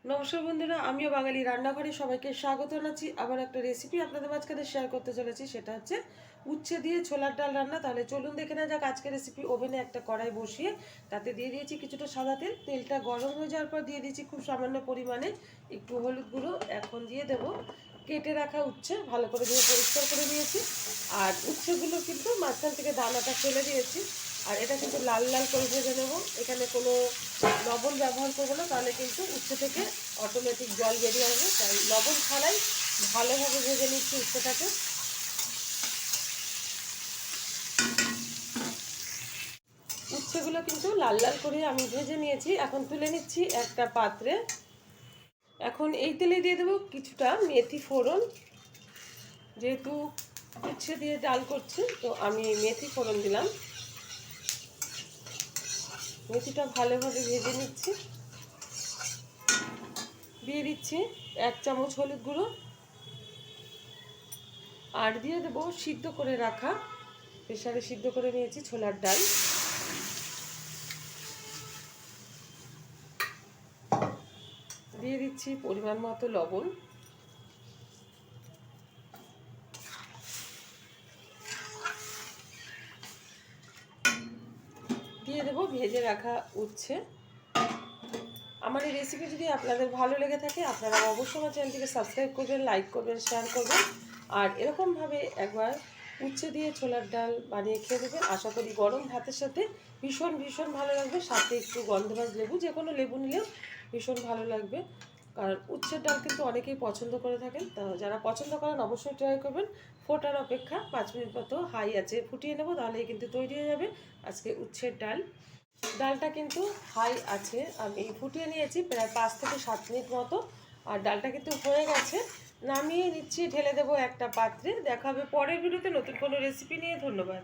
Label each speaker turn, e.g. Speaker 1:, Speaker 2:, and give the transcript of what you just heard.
Speaker 1: নমস্কার বন্ধুরা, আমিও বাঙালি রান্নাঘরে সবাইকে স্বাগত জানাচ্ছি। আবার একটা রেসিপি আপনাদের মাঝখানে শেয়ার করতে চলেছি, সেটা হচ্ছে উচ্ছে দিয়ে ছোলার ডাল রান্না। তাহলে চলুন দেখে নেওয়া যাক আজকের রেসিপি। ওভেনে একটা কড়াই বসিয়ে তাতে দিয়ে দিয়েছি কিছুটা সাদা তেল। তেলটা গরম হয়ে যাওয়ার পর দিয়ে দিয়েছি খুব সামান্য পরিমাণে একটু হলুদ গুঁড়ো। এখন দিয়ে দেবো কেটে রাখা উচ্ছে, ভালো করে দিয়ে পরিষ্কার করে নিয়েছি। আর উচ্ছেগুলো কিন্তু মাঝখান থেকে দানাটা ফেলে দিয়েছি। আর এটা কিন্তু লাল লাল করে ভেজে নেব। এখানে কোনো লবণ ব্যবহার করবো না, তাহলে কিন্তু উচ্ছে থেকে অটোমেটিক জল বেরিয়ে আসবে। তাই লবণ ছাড়াই ভালোভাবে ভেজে নিচ্ছি উচ্ছেটাকে। উচ্ছেগুলো কিন্তু লাল লাল করে আমি ভেজে নিয়েছি। এখন তুলে নিচ্ছি একটা পাত্রে। এখন এই তেলে দিয়ে দেবো কিছুটা মেথি ফোড়ন। যেহেতু উচ্ছে দিয়ে ডাল করছি, তো আমি মেথি ফোড়ন দিলাম। মেথিটা ভালোভাবে ভেজে নিচ্ছি। দিয়ে দিচ্ছি 1 চামচ হলুদ গুঁড়ো। আর দিয়ে দেবো সিদ্ধ করে রাখা, প্রেসারে সিদ্ধ করে নিয়েছি ছোলার ডাল। দিয়ে দিচ্ছি পরিমাণ মতো লবণ। দিয়ে দেবো ভেজে রাখা উচ্ছে। আমার এই রেসিপি যদি আপনাদের ভালো লেগে থাকে, আপনারা অবশ্যই আমার চ্যানেলটিকে সাবস্ক্রাইব করবেন, লাইক করবেন, শেয়ার করবেন। আর এরকমভাবে একবার উচ্ছে দিয়ে ছোলার ডাল বানিয়ে খেয়ে দেবেন। আশা করি গরম ভাতের সাথে ভীষণ ভীষণ ভালো লাগবে। সাথে একটু গন্ধরাজ লেবু, যে কোনো লেবু নিলেও ভীষণ ভালো লাগবে। কারণ উচ্ছের ডাল কিন্তু অনেকেই পছন্দ করে থাকেন। তা যারা পছন্দ করেন অবশ্যই ট্রাই করবেন। ফোটার অপেক্ষা 5 মিনিট মতো হাই আছে ফুটিয়ে নেব, তাহলেই কিন্তু তৈরি হয়ে যাবে আজকে উচ্ছের ডাল। ডালটা কিন্তু হাই আছে আমি ফুটিয়ে নিয়েছি প্রায় 5 থেকে 7 মিনিট মতো। আর ডালটা কিন্তু হয়ে গেছে। নামিয়ে নিচ্ছি, ঢেলে দেবো একটা পাত্রে। দেখা হবে পরের ভিডিওতে নতুন কোনো রেসিপি নিয়ে। ধন্যবাদ।